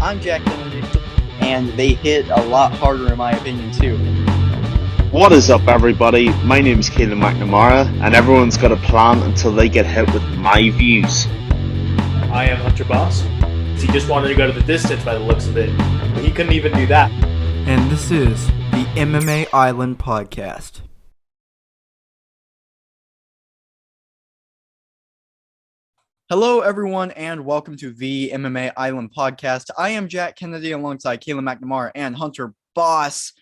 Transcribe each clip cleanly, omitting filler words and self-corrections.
I'm Jack Kennedy, and they hit a lot harder in my opinion too. What is up, everybody? My name is Keelan McNamara, and everyone's got a plan until they get hit with my views. I am Hunter Boss. He just wanted to go to the distance by the looks of it, but he couldn't even do that. And this is the MMA Island Podcast. Hello, everyone, and welcome to the MMA Island Podcast. I am Jack Kennedy alongside Keelan McNamara and Hunter Boss.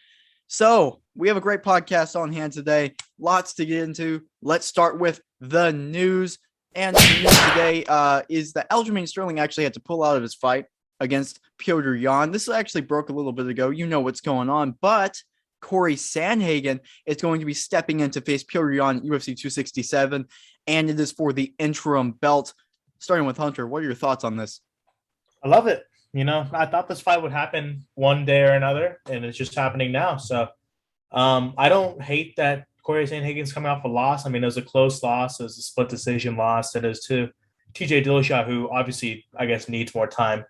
So, we have a great podcast on hand today. Lots to get into. Let's start with the news. And the news today is that Aljamain Sterling actually had to pull out of his fight against Petr Yan. This actually broke a little bit ago. You know what's going on. But Corey Sandhagen is going to be stepping in to face Petr Yan at UFC 267. And it is for the interim belt. Starting with Hunter, what are your thoughts on this? I love it. You know, I thought this fight would happen one day or another, and it's just happening now. So I don't hate that Corey Sandhagen's coming off a loss. I mean, it was a close loss. It was a split decision loss. It is to TJ Dillashaw, who obviously, I guess, needs more time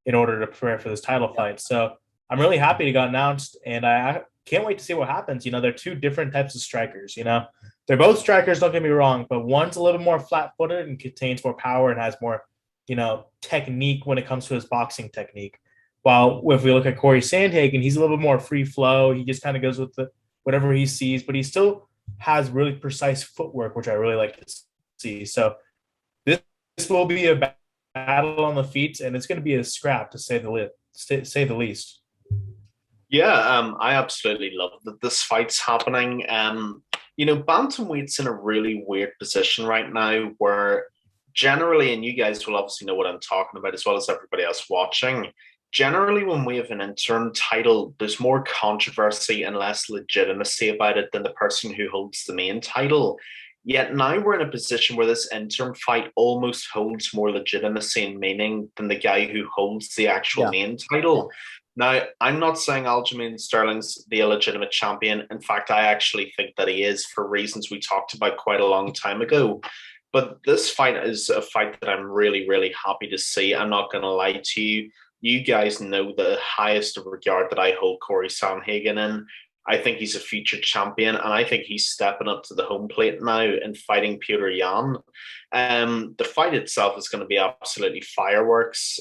in order to prepare for this title fight. So I'm really happy it got announced, and I can't wait to see what happens. You know, they're two different types of strikers, you know. They're both strikers, don't get me wrong, but one's a little more flat-footed and contains more power and has more, you know, technique when it comes to his boxing technique. While if we look at Corey Sandhagen, he's a little bit more free flow. He just kind of goes with whatever he sees, but he still has really precise footwork, which I really like to see. So this will be a battle on the feet, and it's going to be a scrap, to say the least. Yeah, I absolutely love that this fight's happening. You know, bantamweight's in a really weird position right now where generally, and you guys will obviously know what I'm talking about as well as everybody else watching, generally when we have an interim title, there's more controversy and less legitimacy about it than the person who holds the main title. Yet now we're in a position where this interim fight almost holds more legitimacy and meaning than the guy who holds the actual main title. Now, I'm not saying Aljamain Sterling's the illegitimate champion. In fact, I actually think that he is for reasons we talked about quite a long time ago. But this fight is a fight that I'm really, really happy to see. I'm not going to lie to you. You guys know the highest of regard that I hold Corey Sandhagen in. I think he's a future champion, and I think he's stepping up to the home plate now and fighting Petr Yan. The fight itself is going to be absolutely fireworks.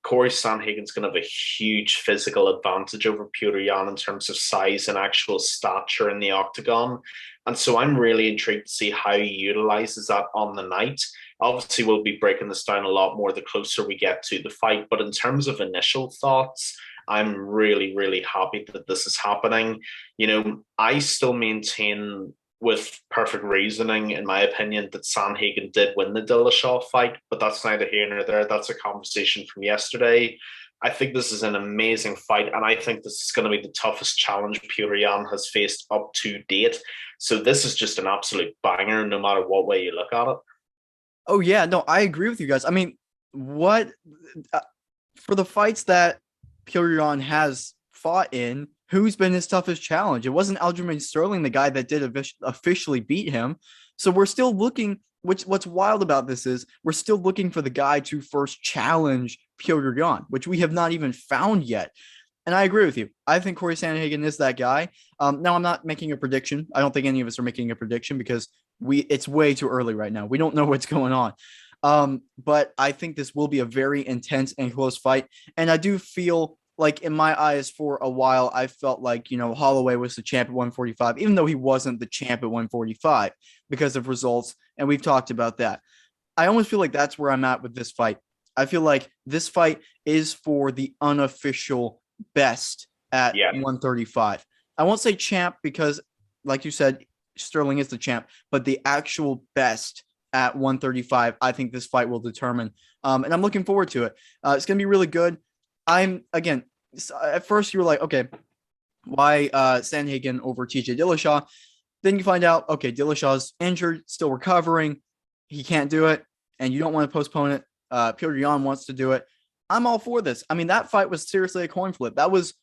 Corey Sandhagen's going to have a huge physical advantage over Petr Yan in terms of size and actual stature in the octagon. And so I'm really intrigued to see how he utilizes that on the night. Obviously, we'll be breaking this down a lot more the closer we get to the fight. But in terms of initial thoughts, I'm really, really happy that this is happening. You know, I still maintain with perfect reasoning, in my opinion, that Sandhagen did win the Dillashaw fight, but that's neither here nor there. That's a conversation from yesterday. I think this is an amazing fight, and I think this is going to be the toughest challenge Petr Yan has faced up to date. So this is just an absolute banger, no matter what way you look at it. Oh, yeah. No, I agree with you guys. I mean, what for the fights that Petr Yan has fought in, who's been his toughest challenge? It wasn't Aljamain Sterling, the guy that did officially beat him. So we're still looking, what's wild about this is we're still looking for the guy to first challenge Petr Yan, which we have not even found yet. And I agree with you. I think Corey Sandhagen is that guy. Now, I'm not making a prediction. I don't think any of us are making a prediction because it's way too early right now. We don't know what's going on. But I think this will be a very intense and close fight. And I do feel like in my eyes for a while, I felt like, you know, Holloway was the champ at 145, even though he wasn't the champ at 145 because of results. And we've talked about that. I almost feel like that's where I'm at with this fight. I feel like this fight is for the unofficial best at 135. I won't say champ because, like you said, Sterling is the champ, but the actual best at 135, I think this fight will determine. And I'm looking forward to it. It's going to be really good. At first you were like, okay, why Sandhagen over TJ Dillashaw? Then you find out, okay, Dillashaw's injured, still recovering. He can't do it, and you don't want to postpone it. Petr Yan wants to do it. I'm all for this. I mean, that fight was seriously a coin flip. That was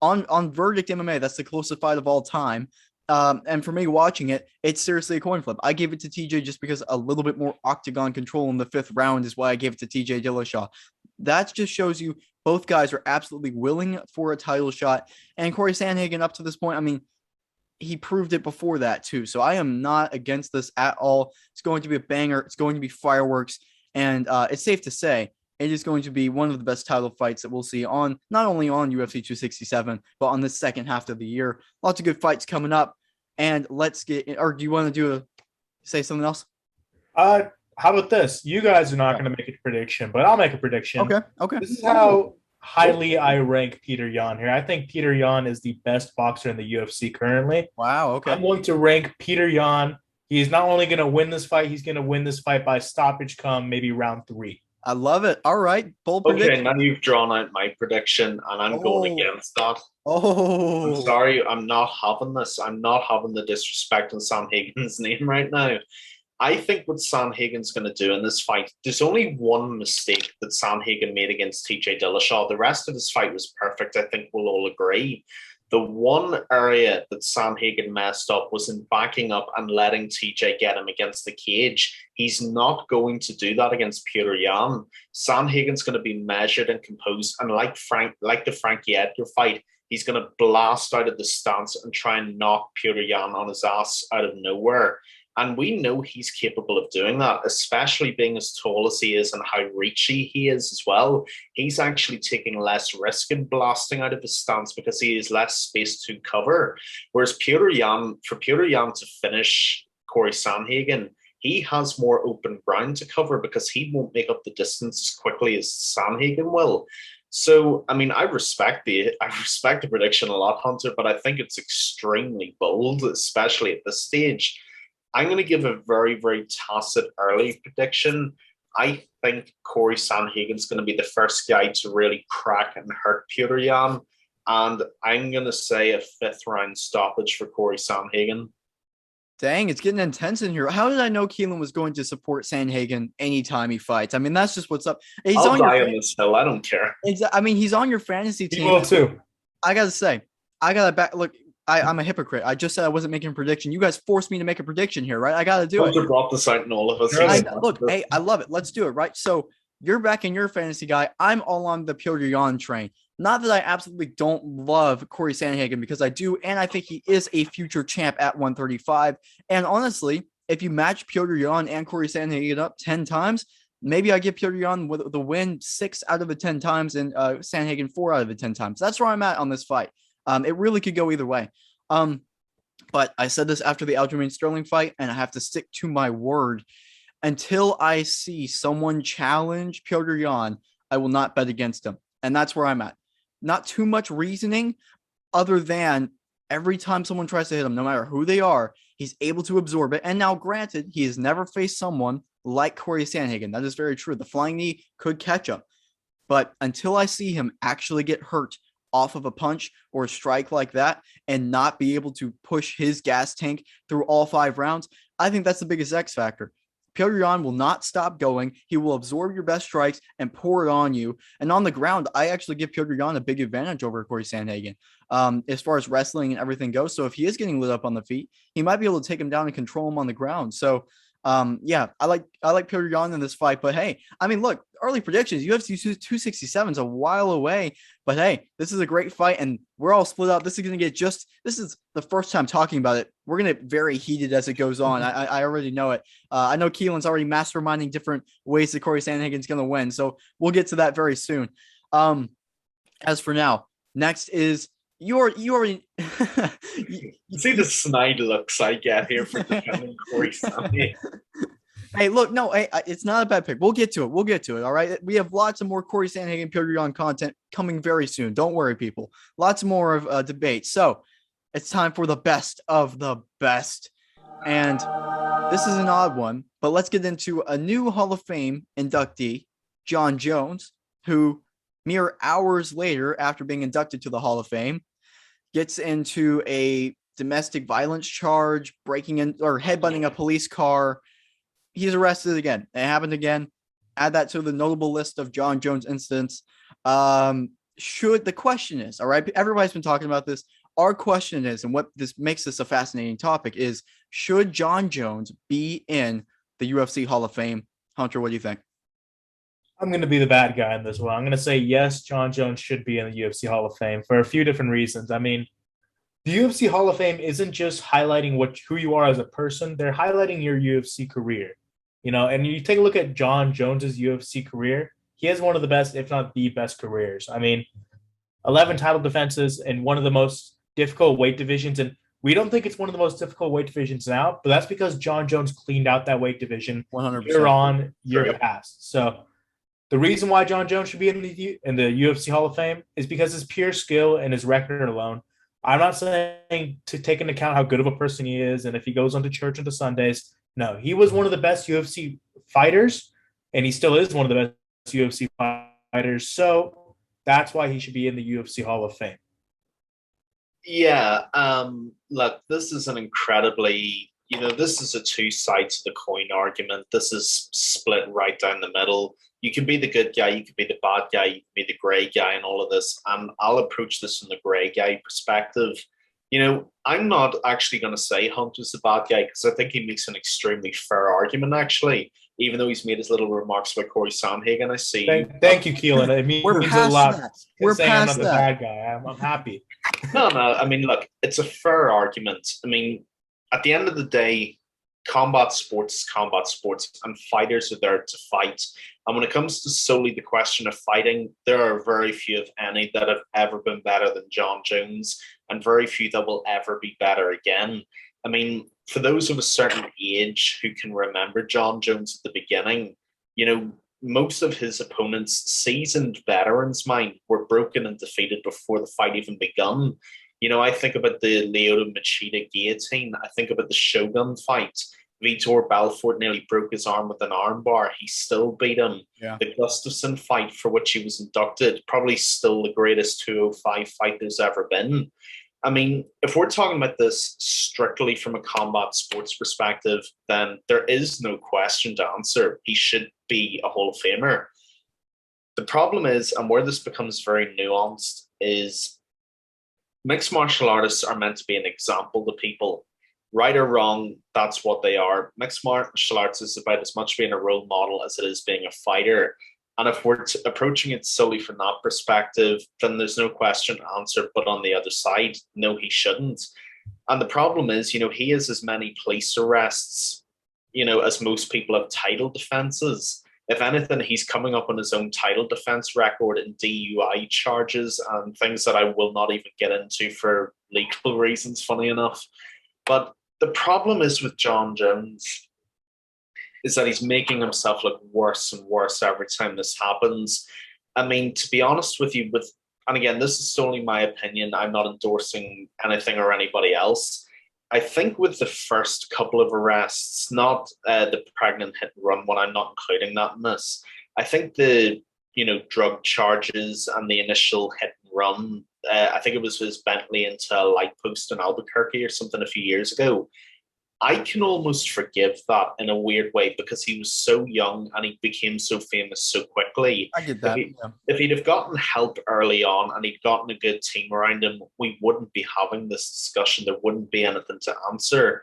on Verdict MMA. That's the closest fight of all time. And for me watching it, it's seriously a coin flip. I gave it to TJ just because a little bit more octagon control in the fifth round is why I gave it to TJ Dillashaw. That just shows you both guys are absolutely willing for a title shot. And Corey Sandhagen, up to this point, I mean, he proved it before that too. So I am not against this at all. It's going to be a banger. It's going to be fireworks. And it's safe to say it is going to be one of the best title fights that we'll see on not only on UFC 267, but on the second half of the year. Lots of good fights coming up. And let's get, or do you want to say something else? How about this? You guys are not going to make a prediction, but I'll make a prediction. Okay. This is how highly I rank Peter Yan here. I think Peter Yan is the best boxer in the UFC currently. Wow. Okay. I'm going to rank Peter Yan. He's not only going to win this fight, he's going to win this fight by stoppage come maybe round 3. I love it. All right. Bold prediction. Okay, now you've drawn out my prediction, and I'm going against that. Oh. I'm sorry. I'm not having this. I'm not having the disrespect in Sandhagen's name right now. I think what Sandhagen's going to do in this fight, there's only one mistake that Sandhagen made against TJ Dillashaw. The rest of his fight was perfect. I think we'll all agree. The one area that Sandhagen messed up was in backing up and letting TJ get him against the cage. He's not going to do that against Peter Yan. Sandhagen's going to be measured and composed, and like the Frankie Edgar fight, he's going to blast out of the stance and try and knock Peter Yan on his ass out of nowhere. And we know he's capable of doing that, especially being as tall as he is and how reachy he is as well. He's actually taking less risk in blasting out of his stance because he has less space to cover. Whereas Peter Yan to finish Corey Sandhagen, he has more open ground to cover because he won't make up the distance as quickly as Sandhagen will. So, I mean, I respect the prediction a lot, Hunter, but I think it's extremely bold, especially at this stage. I'm going to give a very, very tacit early prediction. I think Corey Sandhagen's going to be the first guy to really crack and hurt Peter Yan. And I'm going to say a 5th round stoppage for Corey Sandhagen. Dang, it's getting intense in here. How did I know Keelan was going to support Sandhagen anytime he fights? I mean, that's just what's up. I'll die on this hill. I don't care. I mean, he's on your fantasy team. You will too. I got to say, look, I'm a hypocrite. I just said I wasn't making a prediction. You guys forced me to make a prediction here, right? I got to do it. Brought this out in all of us. Look, hey, I love it. Let's do it, right? So you're back in your fantasy guy. I'm all on the Peter Yan train. Not that I absolutely don't love Corey Sandhagen, because I do, and I think he is a future champ at 135. And honestly, if you match Peter Yan and Corey Sandhagen up 10 times, maybe I give Peter Yan the win 6 out of the 10 times and Sandhagen 4 out of the 10 times. That's where I'm at on this fight. It really could go either way. But I said this after the Aljamain Sterling fight, and I have to stick to my word. Until I see someone challenge Peter Yan, I will not bet against him. And that's where I'm at. Not too much reasoning other than every time someone tries to hit him, no matter who they are, he's able to absorb it. And now, granted, he has never faced someone like Corey Sandhagen. That is very true. The flying knee could catch him. But until I see him actually get hurt off of a punch or a strike like that and not be able to push his gas tank through all 5 rounds, I think that's the biggest X factor. Peter Yan will not stop going. He will absorb your best strikes and pour it on you. And on the ground, I actually give Peter Yan a big advantage over Corey Sandhagen as far as wrestling and everything goes. So if he is getting lit up on the feet, he might be able to take him down and control him on the ground. So yeah, I like Peter Yan in this fight, but hey, I mean, look, early predictions, UFC 267 is a while away, but hey, this is a great fight and we're all split up. This is the first time talking about it. We're going to get very heated as it goes on. I already know it. I know Keelan's already masterminding different ways that Corey Sandhagen's going to win. So we'll get to that very soon. As for now, next is you already you see the snide looks I get here for defending Corey Sandhagen. Hey, look, no, it's not a bad pick. We'll get to it. All right. We have lots of more Corey Sandhagen, Peter Yan content coming very soon. Don't worry, people. Lots more of debate. So it's time for the best of the best. And this is an odd one, but let's get into a new Hall of Fame inductee, Jon Jones, who mere hours later, after being inducted to the Hall of Fame, gets into a domestic violence charge, breaking in or headbutting a police car. He's arrested again. It happened again. Add that to the notable list of Jon Jones incidents. The question is, all right, everybody's been talking about this. Our question is, and what this makes this a fascinating topic is, should Jon Jones be in the UFC Hall of Fame? Hunter, what do you think? I'm going to be the bad guy in this one. I'm going to say yes, John Jones should be in the UFC Hall of Fame for a few different reasons. I mean, the UFC Hall of Fame isn't just highlighting who you are as a person; they're highlighting your UFC career. And you take a look at John Jones's UFC career. He has one of the best, if not the best, careers. I mean, 11 title defenses in one of the most difficult weight divisions, and we don't think it's one of the most difficult weight divisions now, but that's because John Jones cleaned out that weight division 100%. year on, year Right. past. So the reason why John Jones should be in the UFC Hall of Fame is because his pure skill and his record alone. I'm not saying to take into account how good of a person he is and if he goes onto church on the Sundays. No, he was one of the best UFC fighters, and he still is one of the best UFC fighters. So that's why he should be in the UFC Hall of Fame. Yeah, look, this is an incredibly, this is a two sides of the coin argument. This is split right down the middle. You can be the good guy, you can be the bad guy, you can be the gray guy and all of this. And I'll approach this from the gray guy perspective. I'm not actually going to say Hunt is the bad guy because I think he makes an extremely fair argument, actually, even though he's made his little remarks about Corey Sandhagen. I see. Thank you, Keelan. It means We're a past lot. that. We're saying I'm past not the that. bad guy. I'm happy. No. I mean, look, it's a fair argument. I mean, at the end of the day, combat sports is combat sports, and fighters are there to fight. And when it comes to solely the question of fighting, there are very few, if any, that have ever been better than John Jones, and very few that will ever be better again. I mean, for those of a certain age who can remember John Jones at the beginning, most of his opponents, seasoned veterans, mind, were broken and defeated before the fight even begun. I think about the Lyoto Machida guillotine. I think about the Shogun fight. Vitor Belfort nearly broke his arm with an armbar. He still beat him. Yeah. The Gustafsson fight for which he was inducted, probably still the greatest 205 fight there's ever been. I mean, if we're talking about this strictly from a combat sports perspective, then there is no question to answer. He should be a Hall of Famer. The problem is, and where this becomes very nuanced, is mixed martial artists are meant to be an example to people. Right or wrong, that's what they are. Mixed martial arts is about as much being a role model as it is being a fighter. And if we're approaching it solely from that perspective, then there's no question to answer. But on the other side, no, he shouldn't. And the problem is, he has as many police arrests, as most people have title defenses. If anything, he's coming up on his own title defense record in DUI charges and things that I will not even get into for legal reasons, funny enough. But the problem is with John Jones is that he's making himself look worse and worse every time this happens. I mean, to be honest with you, and again, this is solely my opinion, I'm not endorsing anything or anybody else. I think with the first couple of arrests, not the pregnant hit and run one, I'm not including that in this. I think the drug charges and the initial hit and run, I think it was his Bentley into a light post in Albuquerque or something a few years ago. I can almost forgive that in a weird way because he was so young and he became so famous so quickly. I get that. If he'd have gotten help early on and he'd gotten a good team around him, we wouldn't be having this discussion. There wouldn't be anything to answer.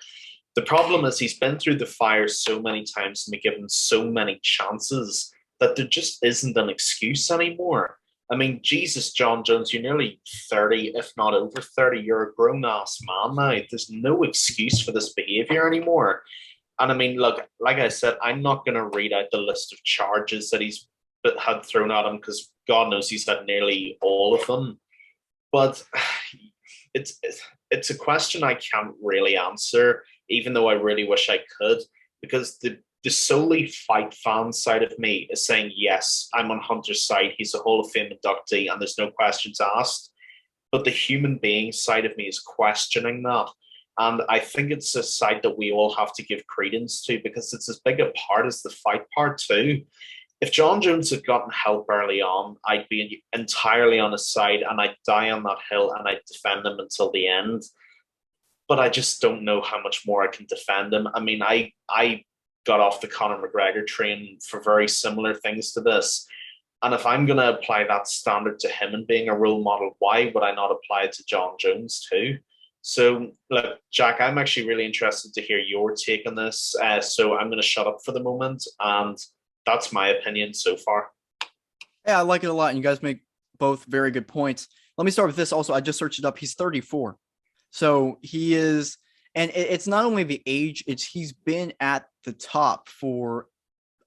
The problem is he's been through the fire so many times and been given so many chances that there just isn't an excuse anymore. I mean, Jesus, John Jones, you're nearly 30, if not over 30. You're a grown-ass man now. There's no excuse for this behavior anymore. And I mean, look, like I said, I'm not going to read out the list of charges that he's had thrown at him because God knows he's had nearly all of them. But it's a question I can't really answer, even though I really wish I could, because the solely fight fan side of me is saying, yes, I'm on Hunter's side. He's a Hall of Fame inductee and there's no questions asked. But the human being side of me is questioning that. And I think it's a side that we all have to give credence to because it's as big a part as the fight part too. If John Jones had gotten help early on, I'd be entirely on his side and I'd die on that hill and I'd defend him until the end. But I just don't know how much more I can defend him. I mean, I got off the Conor McGregor train for very similar things to this. And if I'm going to apply that standard to him and being a role model, why would I not apply it to John Jones too? So, look, Jack, I'm actually really interested to hear your take on this. So I'm going to shut up for the moment. And that's my opinion so far. Yeah, I like it a lot. And you guys make both very good points. Let me start with this. Also, I just searched it up. He's 34. So he is, and it's not only the age, it's he's been at the top for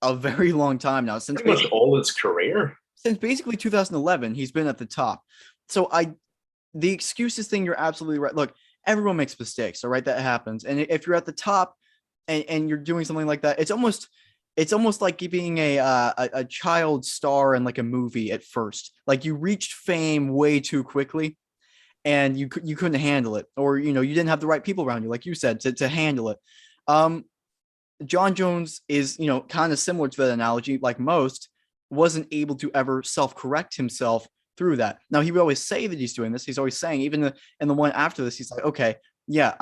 a very long time now. Pretty much all his career. Since basically 2011, he's been at the top. So the excuses thing, you're absolutely right. Look, everyone makes mistakes, all right? That happens. And if you're at the top and you're doing something like that, it's almost like being a child star in like a movie at first. Like you reached fame way too quickly and you couldn't handle it, or you didn't have the right people around you, like you said, to handle it. Um, John Jones is, kind of similar to that analogy, like most, wasn't able to ever self-correct himself through that. Now he would always say that he's doing this. He's always saying, even in the one after this, he's like, okay, yeah,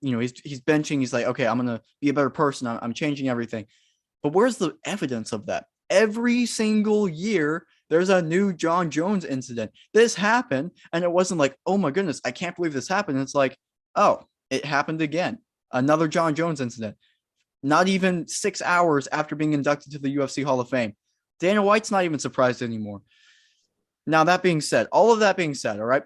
he's benching. He's like, okay, I'm gonna be a better person. I'm changing everything. But where's the evidence of that? Every single year, there's a new John Jones incident. This happened, and it wasn't like, oh my goodness, I can't believe this happened. It's like, oh, it happened again. Another John Jones incident. Not even 6 hours after being inducted to the UFC Hall of Fame. Dana White's not even surprised anymore. Now, that being said, all of that being said, all right,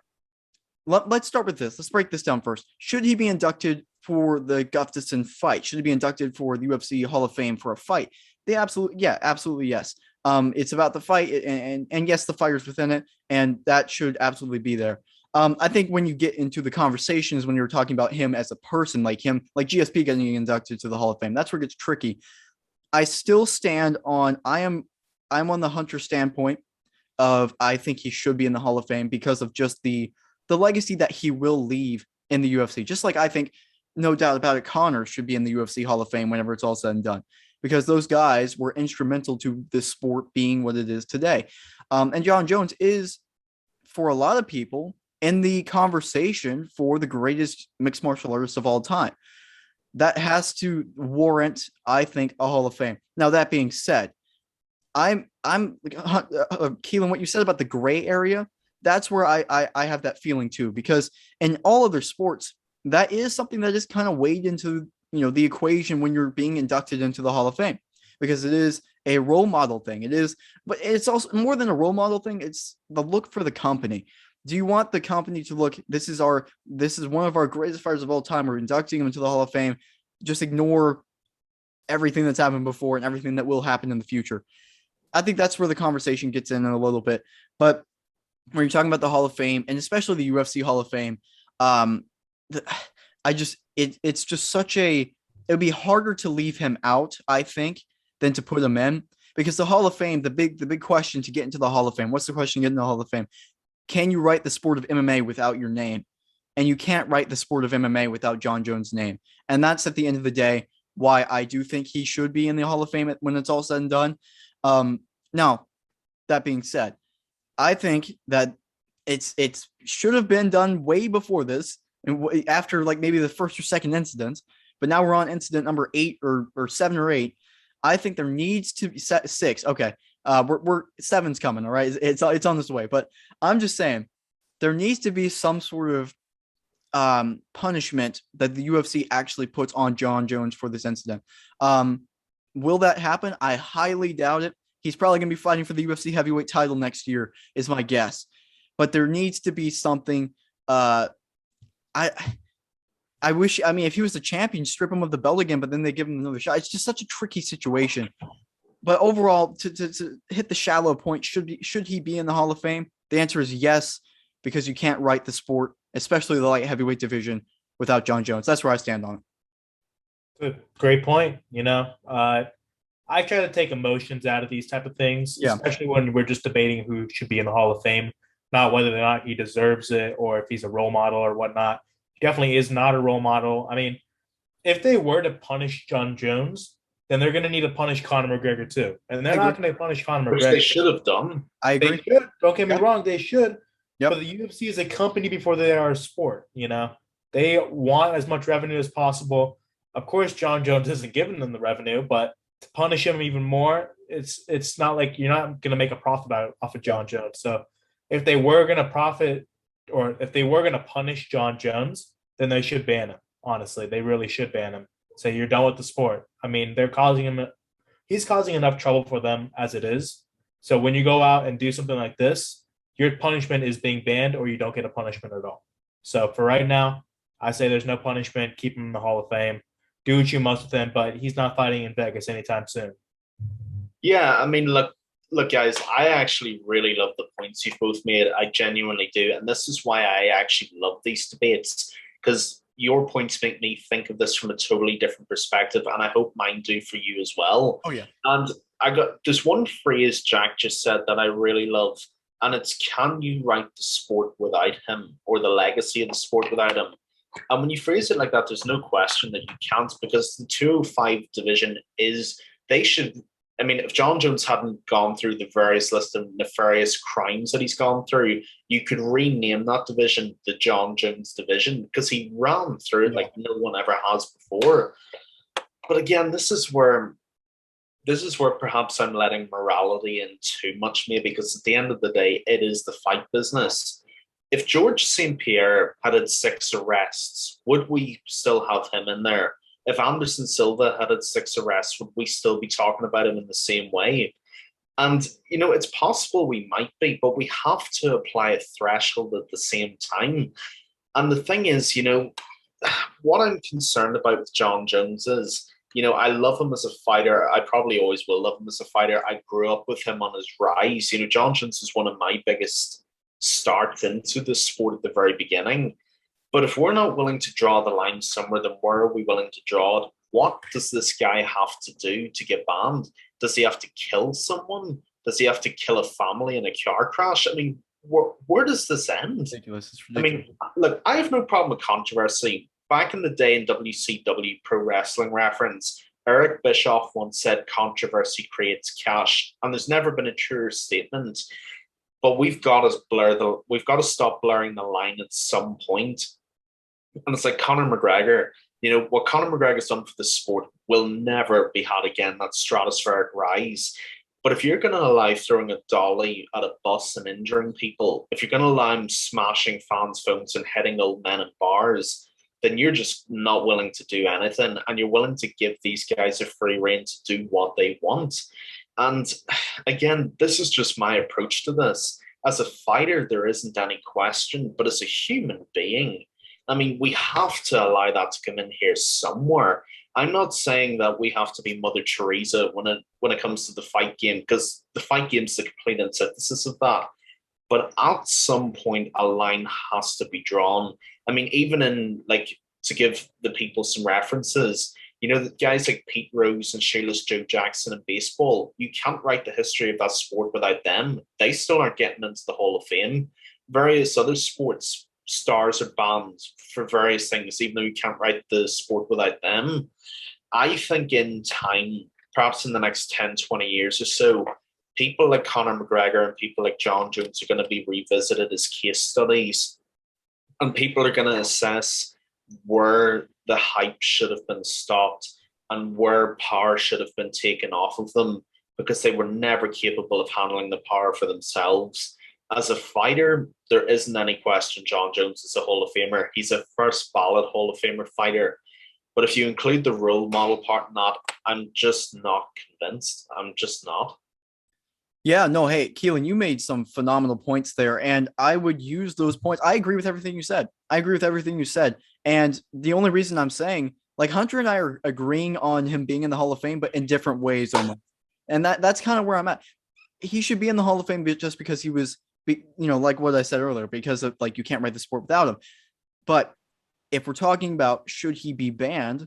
let's start with this. Let's break this down first. Should he be inducted for the Gustafsson fight? Should he be inducted for the UFC Hall of Fame for a fight? Absolutely yes. It's about the fight, and yes, the fighters within it, and that should absolutely be there. I think when you get into the conversations, when you're talking about him as a person, like GSP getting inducted to the Hall of Fame, that's where it gets tricky. I still stand on. I'm on the Hunter standpoint of I think he should be in the Hall of Fame because of just the legacy that he will leave in the UFC. Just like I think, no doubt about it, Connor should be in the UFC Hall of Fame whenever it's all said and done, because those guys were instrumental to this sport being what it is today. And John Jones is, for a lot of people, in the conversation for the greatest mixed martial artist of all time. That has to warrant, I think, a Hall of Fame. Now, that being said, I'm Keelan, what you said about the gray area, that's where I have that feeling too, because in all other sports, that is something that is kind of weighed into, the equation when you're being inducted into the Hall of Fame, because it is a role model thing. It is, but it's also more than a role model thing. It's the look for the company. Do you want the company to look, this is one of our greatest fighters of all time, we're inducting him into the Hall of Fame, just ignore everything that's happened before and everything that will happen in the future? I think that's where the conversation gets in a little bit. But when you're talking about the Hall of Fame, and especially the UFC Hall of Fame, it's just such it would be harder to leave him out, I think, than to put him in, because the Hall of Fame, the big question to get into the Hall of Fame, what's the question to get into the Hall of Fame? Can you write the sport of MMA without your name? And you can't write the sport of MMA without John Jones' name. And that's, at the end of the day, why I do think he should be in the Hall of Fame when it's all said and done. Now, that being said, I think that it should have been done way before this, and after like maybe the first or second incident. But now we're on incident number 8 or 7 or 8. I think there needs to be 6. Okay, we're 7's coming. All right, it's on this way. But I'm just saying there needs to be some sort of punishment that the UFC actually puts on John Jones for this incident. Will that happen? I highly doubt it. He's probably going to be fighting for the UFC heavyweight title next year, is my guess. But there needs to be something. I wish. I mean, if he was the champion, strip him of the belt again, but then they give him another shot. It's just such a tricky situation. But overall, to hit the shallow point, should he be in the Hall of Fame? The answer is yes, because you can't write the sport, especially the light heavyweight division, without John Jones. That's where I stand on it. Great point. I try to take emotions out of these type of things, especially when we're just debating who should be in the Hall of Fame, not whether or not he deserves it or if he's a role model or whatnot. He definitely is not a role model. I mean, if they were to punish John Jones, then they're going to need to punish Conor McGregor too. And they're not going to punish Conor McGregor. Which they should have done. I agree. They should. Don't get me wrong. They should. Yep. But the UFC is a company before they are a sport. They want as much revenue as possible. Of course, John Jones isn't giving them the revenue, but to punish him even more, it's not like you're not going to make a profit off of John Jones. So if they were going to profit, or if they were going to punish John Jones, then they should ban him. Honestly, they really should ban him. Say you're done with the sport. I mean, he's causing enough trouble for them as it is. So when you go out and do something like this, your punishment is being banned or you don't get a punishment at all. So for right now, I say there's no punishment. Keep him in the Hall of Fame. Do what you must with him, but he's not fighting in Vegas anytime soon. Yeah, I mean, look, guys, I actually really love the points you've both made. I genuinely do, and this is why I actually love these debates, because your points make me think of this from a totally different perspective, and I hope mine do for you as well. Oh, yeah. And I got this one phrase Jack just said that I really love, and it's, "Can you write the sport without him, or the legacy of the sport without him?" And when you phrase it like that, there's no question that you can't, because the 205 division is, they should, I mean, if John Jones hadn't gone through the various list of nefarious crimes that he's gone through, you could rename that division the John Jones division, because he ran through it like no one ever has before. But again, this is where perhaps I'm letting morality in too much, maybe, because at the end of the day, it is the fight business. If George St. Pierre had 6 arrests, would we still have him in there? If Anderson Silva had 6 arrests, would we still be talking about him in the same way? And, it's possible we might be, but we have to apply a threshold at the same time. And the thing is, what I'm concerned about with John Jones is, I love him as a fighter. I probably always will love him as a fighter. I grew up with him on his rise. John Jones is one of my biggest starts into the sport at the very beginning. But if we're not willing to draw the line somewhere, then where are we willing to draw it? What does this guy have to do to get banned? Does he have to kill someone? Does he have to kill a family in a car crash? I mean, where does this end? Ridiculous. It's ridiculous. I mean, look, I have no problem with controversy. Back in the day in WCW Pro Wrestling Reference, Eric Bischoff once said controversy creates cash, and there's never been a truer statement. But we've got to stop blurring the line at some point. And it's like Conor McGregor. What Conor McGregor's done for the sport will never be had again, that stratospheric rise. But if you're going to allow throwing a dolly at a bus and injuring people, if you're going to allow him smashing fans' phones and hitting old men in bars, then you're just not willing to do anything. And you're willing to give these guys a free rein to do what they want. And again, this is just my approach to this. As a fighter, there isn't any question, but as a human being, I mean, we have to allow that to come in here somewhere. I'm not saying that we have to be Mother Teresa when it comes to the fight game, because the fight game is the complete antithesis of that. But at some point, a line has to be drawn. I mean, even in, to give the people some references, the guys like Pete Rose and Shoeless Joe Jackson in baseball, you can't write the history of that sport without them. They still aren't getting into the Hall of Fame. Various other sports, stars are banned for various things, even though you can't write the sport without them. I think in time, perhaps in the next 10, 20 years or so, people like Conor McGregor and people like John Jones are going to be revisited as case studies. And people are going to assess where the hype should have been stopped and where power should have been taken off of them, because they were never capable of handling the power for themselves. As a fighter, there isn't any question John Jones is a Hall of Famer. He's a first ballot Hall of Famer fighter. But if you include the role model part in that, I'm just not convinced. I'm just not. Yeah, no, hey, Keelan, you made some phenomenal points there, and I would use those points. I agree with everything you said. And the only reason I'm saying, Hunter and I are agreeing on him being in the Hall of Fame, but in different ways almost. And that's kind of where I'm at. He should be in the Hall of Fame just because he was, like what I said earlier, because of you can't write the sport without him. But if we're talking about should he be banned,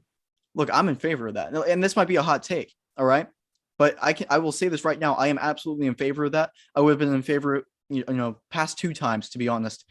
look, I'm in favor of that. And this might be a hot take, all right? But I will say this right now. I am absolutely in favor of that. I would have been in favor, past 2 times, to be honest.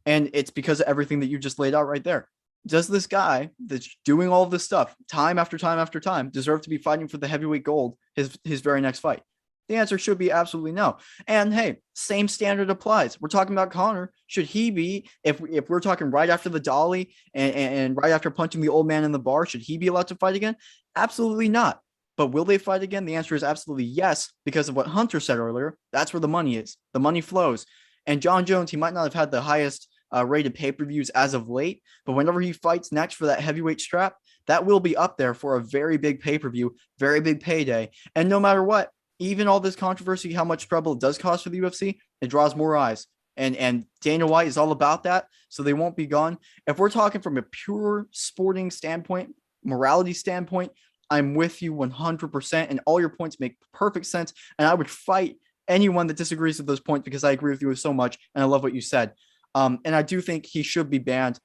And it's because of everything that you just laid out right there. Does this guy that's doing all of this stuff time after time after time deserve to be fighting for the heavyweight gold his very next fight? The answer should be absolutely no. And hey, same standard applies. We're talking about Conor. Should he be, if we're talking right after the dolly and right after punching the old man in the bar, should he be allowed to fight again? Absolutely not. But will they fight again? The answer is absolutely yes, because of what Hunter said earlier. That's where the money is. The money flows. And John Jones, he might not have had the highest rated pay-per-views as of late, but whenever he fights next for that heavyweight strap, that will be up there for a very big pay-per-view, very big payday. And no matter what, even all this controversy, how much trouble it does cause for the UFC, it draws more eyes. And Dana White is all about that, so they won't be gone. If we're talking from a pure sporting standpoint, morality standpoint, I'm with you 100%, and all your points make perfect sense. And I would fight anyone that disagrees with those points because I agree with you so much, and I love what you said. And I do think he should be banned,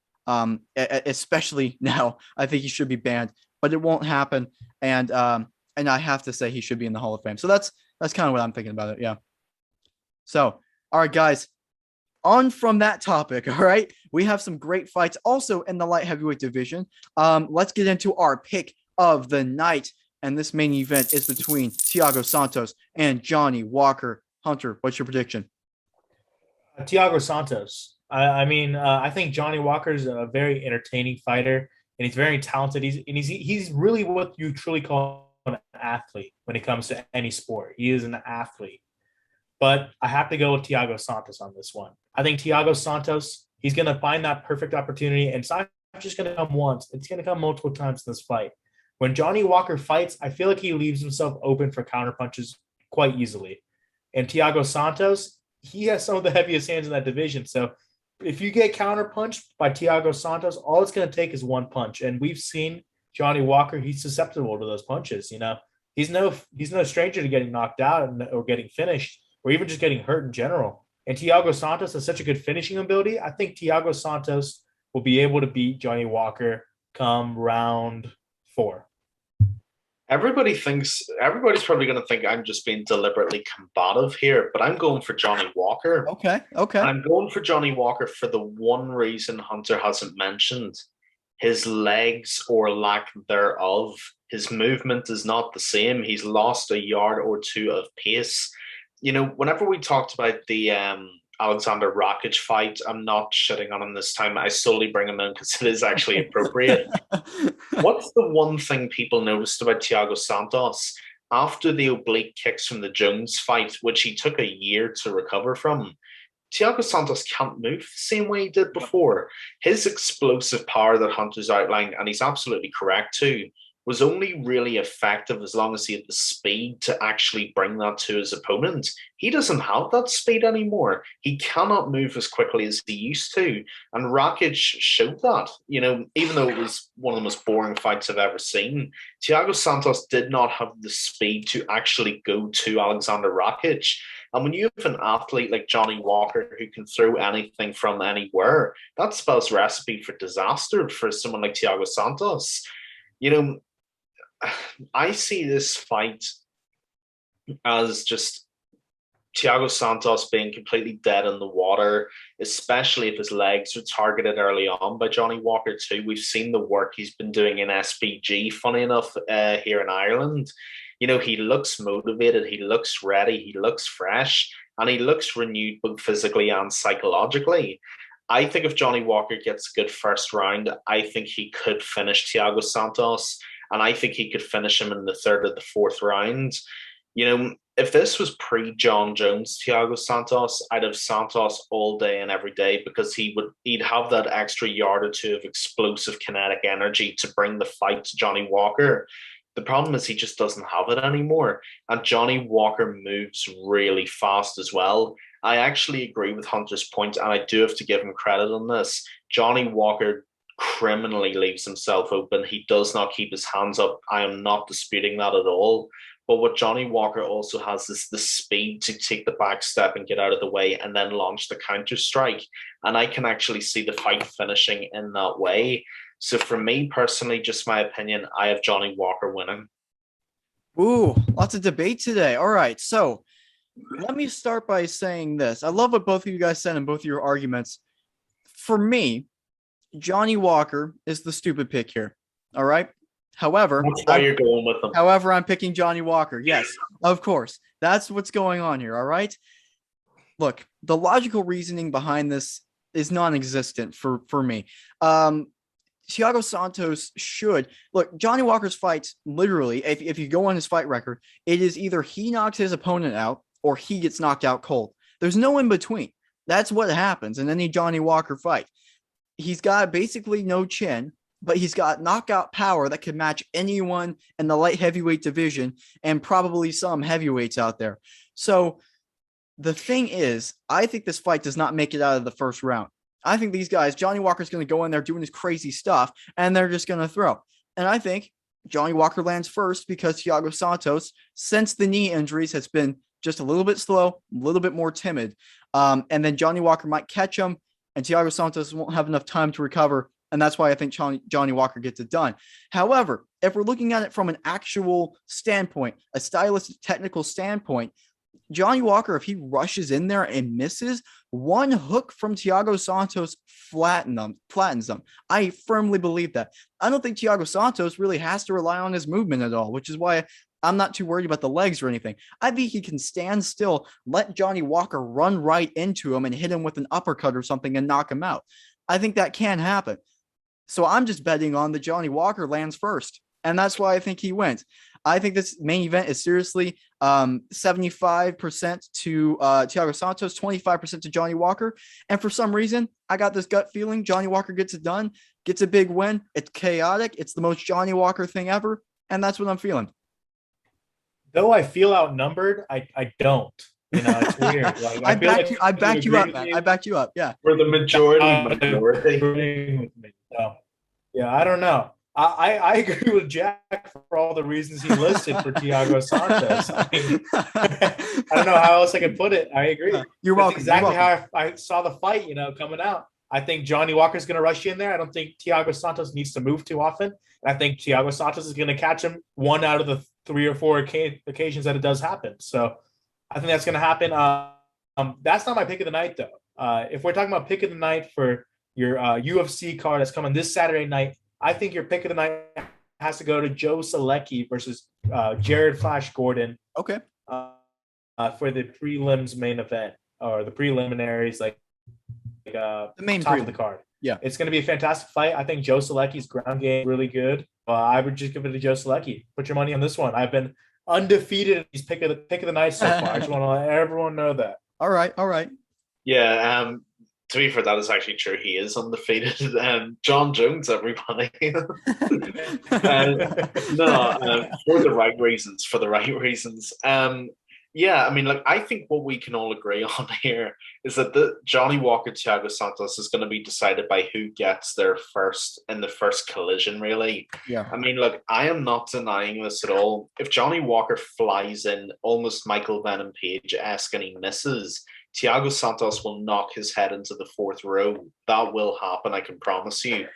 especially now. I think he should be banned, but it won't happen. And I have to say he should be in the Hall of Fame. So that's kind of what I'm thinking about it. Yeah. So, all right, guys. On from that topic, all right, we have some great fights also in the light heavyweight division. Let's get into our pick of the night, and this main event is between Thiago Santos and Johnny Walker. Hunter, what's your prediction? Thiago Santos. I think Johnny Walker is a very entertaining fighter, and he's very talented. He's really what you truly call an athlete when it comes to any sport. He is an athlete. But I have to go with Thiago Santos on this one. I think Thiago Santos, he's going to find that perfect opportunity, and it's not just going to come once. It's going to come multiple times in this fight. When Johnny Walker fights, I feel like he leaves himself open for counterpunches quite easily. And Thiago Santos, he has some of the heaviest hands in that division. So if you get counterpunched by Thiago Santos, all it's going to take is one punch. And we've seen Johnny Walker, he's susceptible to those punches. He's no stranger to getting knocked out or getting finished, or even just getting hurt in general. And Thiago Santos has such a good finishing ability. I think Thiago Santos will be able to beat Johnny Walker come round 4. Everybody's probably going to think I'm just being deliberately combative here, but I'm going for Johnny Walker. Okay. I'm going for Johnny Walker for the one reason Hunter hasn't mentioned: his legs or lack thereof. His movement is not the same. He's lost a yard or two of pace. Whenever we talked about the Alexander Rakic fight, I'm not shitting on him this time. I solely bring him in because it is actually appropriate. What's the one thing people noticed about Thiago Santos after the oblique kicks from the Jones fight, which he took a year to recover from? Thiago Santos can't move the same way he did before. His explosive power that Hunter's outlined, and he's absolutely correct too, was only really effective as long as he had the speed to actually bring that to his opponent. He doesn't have that speed anymore. He cannot move as quickly as he used to. And Rakic showed that. Even though it was one of the most boring fights I've ever seen, Thiago Santos did not have the speed to actually go to Alexander Rakic. And when you have an athlete like Johnny Walker who can throw anything from anywhere, that spells recipe for disaster for someone like Thiago Santos. I see this fight as just Thiago Santos being completely dead in the water, especially if his legs are targeted early on by Johnny Walker too. We've seen the work he's been doing in SBG, funny enough, here in Ireland. He looks motivated, he looks ready, he looks fresh, and he looks renewed both physically and psychologically. I think if Johnny Walker gets a good first round, I think he could finish Thiago Santos. And I think he could finish him in the 3rd or the 4th round. If this was pre-John Jones, Thiago Santos, I'd have Santos all day and every day because he'd have that extra yard or two of explosive kinetic energy to bring the fight to Johnny Walker. The problem is he just doesn't have it anymore. And Johnny Walker moves really fast as well. I actually agree with Hunter's point, and I do have to give him credit on this. Johnny Walker criminally leaves himself open. He does not keep his hands up. I am not disputing that at all. But what Johnny Walker also has is the speed to take the back step and get out of the way and then launch the counter strike. And I can actually see the fight finishing in that way. So for me personally, just my opinion, I have Johnny Walker winning. Ooh, lots of debate today. All right. So let me start by saying this. I love what both of you guys said in both of your arguments. For me, Johnny Walker is the stupid pick here. All right. However, that's why you're going with them. However, I'm picking Johnny Walker. Yes, of course. That's what's going on here. All right. Look, the logical reasoning behind this is non-existent for me. Thiago Santos should look. Johnny Walker's fights, literally, if you go on his fight record, it is either he knocks his opponent out or he gets knocked out cold. There's no in between. That's what happens in any Johnny Walker fight. He's got basically no chin, but he's got knockout power that could match anyone in the light heavyweight division and probably some heavyweights out there. So the thing is, I think this fight does not make it out of the first round. I think these guys, Johnny Walker's going to go in there doing his crazy stuff, and they're just going to throw. And I think Johnny Walker lands first because Thiago Santos, since the knee injuries, has been just a little bit slow, a little bit more timid. And then Johnny Walker might catch him, and Thiago Santos won't have enough time to recover. And that's why I think Johnny Walker gets it done. However, if we're looking at it from an actual standpoint, a stylistic, technical standpoint, Johnny Walker, if he rushes in there and misses, one hook from Thiago Santos flattens them. I firmly believe that. I don't think Thiago Santos really has to rely on his movement at all, which is why I'm not too worried about the legs or anything. I think he can stand still, let Johnny Walker run right into him and hit him with an uppercut or something and knock him out. I think that can happen. So I'm just betting on that Johnny Walker lands first. And that's why I think he wins. I think this main event is seriously 75% to Thiago Santos, 25% to Johnny Walker. And for some reason, I got this gut feeling Johnny Walker gets it done, gets a big win. It's chaotic. It's the most Johnny Walker thing ever. And that's what I'm feeling. Though I feel outnumbered, I don't. You know, it's weird. Like, I backed you up, man. I backed you up. Yeah. For the majority. So, yeah, I don't know. I agree with Jack for all the reasons he listed for Thiago Santos. I mean, I don't know how else I can put it. I agree. You're welcome. That's exactly You're welcome. how I saw the fight, coming out. I think Johnny Walker's going to rush in there. I don't think Thiago Santos needs to move too often. And I think Thiago Santos is going to catch him one out of the 3 or 4 occasions that it does happen. So I think that's going to happen. That's not my pick of the night, though. If we're talking about pick of the night for your UFC card that's coming this Saturday night, I think your pick of the night has to go to Joe Selecki versus Jared Flash Gordon. Okay. For the prelims main event or the preliminaries, the main top of the card. Yeah, it's going to be a fantastic fight. I think Joe Selecki's ground game is really good. I would just give it to Joe Selecki. Put your money on this one. I've been undefeated in these pick of the night so far. I just want to let everyone know that. All right. Yeah. To be fair, that is actually true. He is undefeated. John Jones, everybody. For the right reasons. Yeah, I mean, I think what we can all agree on here is that the Johnny Walker Thiago Santos is going to be decided by who gets there first in the first collision, really. Yeah. I mean, I am not denying this at all. If Johnny Walker flies in almost Michael Venom Page-esque and he misses, Thiago Santos will knock his head into the 4th row. That will happen, I can promise you.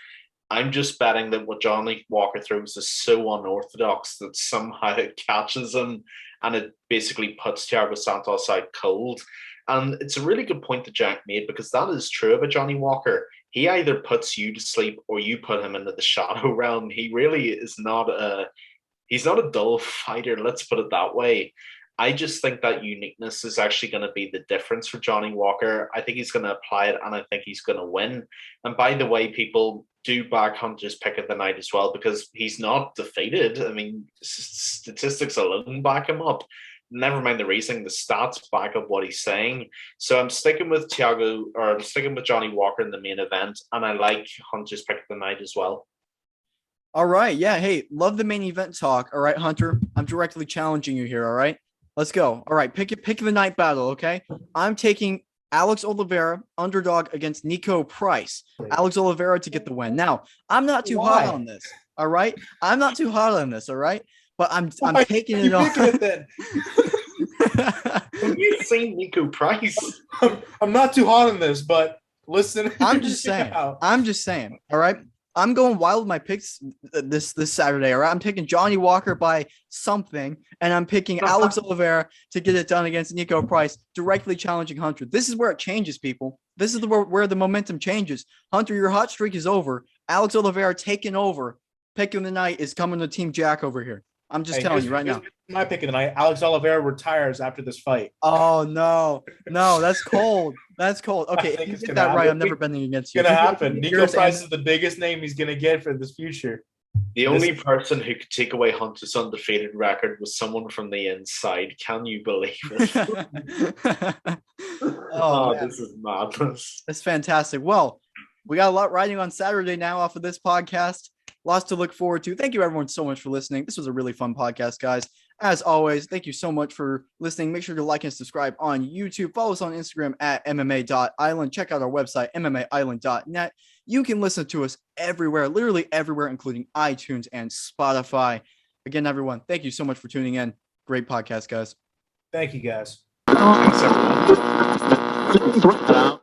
I'm just betting that what Johnny Walker throws is so unorthodox that somehow it catches him and it basically puts Thiago Santos out cold. And it's a really good point that Jack made, because that is true about Johnny Walker. He either puts you to sleep or you put him into the shadow realm. He really is he's not a dull fighter, let's put it that way. I just think that uniqueness is actually going to be the difference for Johnny Walker. I think he's going to apply it, and I think he's going to win. And by the way, people do back Hunter's pick of the night as well, because he's not defeated. I mean, statistics alone back him up. Never mind the reasoning, the stats back up what he's saying. So I'm sticking with Johnny Walker in the main event, and I like Hunter's pick of the night as well. All right. Yeah. Hey, love the main event talk. All right, Hunter. I'm directly challenging you here. All right. Let's go. All right, pick of the night battle, okay? I'm taking Alex Oliveira, underdog against Nico Price. Alex Oliveira to get the win. Now, I'm not too hot on this, all right? I'm not too hot on this, all right? But I'm taking it on. Have you seen Nico Price? I'm not too hot on this, but listen. I'm just saying, all right? I'm going wild with my picks this Saturday, all right? I'm picking Johnny Walker by something, and I'm picking Alex Oliveira to get it done against Nico Price, directly challenging Hunter. This is where it changes, people. This is where the momentum changes. Hunter, your hot streak is over. Alex Oliveira taking over. Pick of the night is coming to Team Jack over here. I'm just telling you right now. My pick of the night, Alex Oliveira retires after this fight. Oh, no, that's cold. That's cold. Okay, if you get that right, I'm never betting against you. It's going to happen. Nico Price is the biggest name he's going to get for this future. The only person who could take away Hunter's undefeated record was someone from the inside. Can you believe it? This is madness. That's fantastic. Well, we got a lot riding on Saturday now off of this podcast. Lots to look forward to. Thank you, everyone, so much for listening. This was a really fun podcast, guys. As always, thank you so much for listening. Make sure to like and subscribe on YouTube. Follow us on Instagram at MMA.island. Check out our website, MMAisland.net. You can listen to us everywhere, literally everywhere, including iTunes and Spotify. Again, everyone, thank you so much for tuning in. Great podcast, guys. Thank you, guys. Thanks, everyone.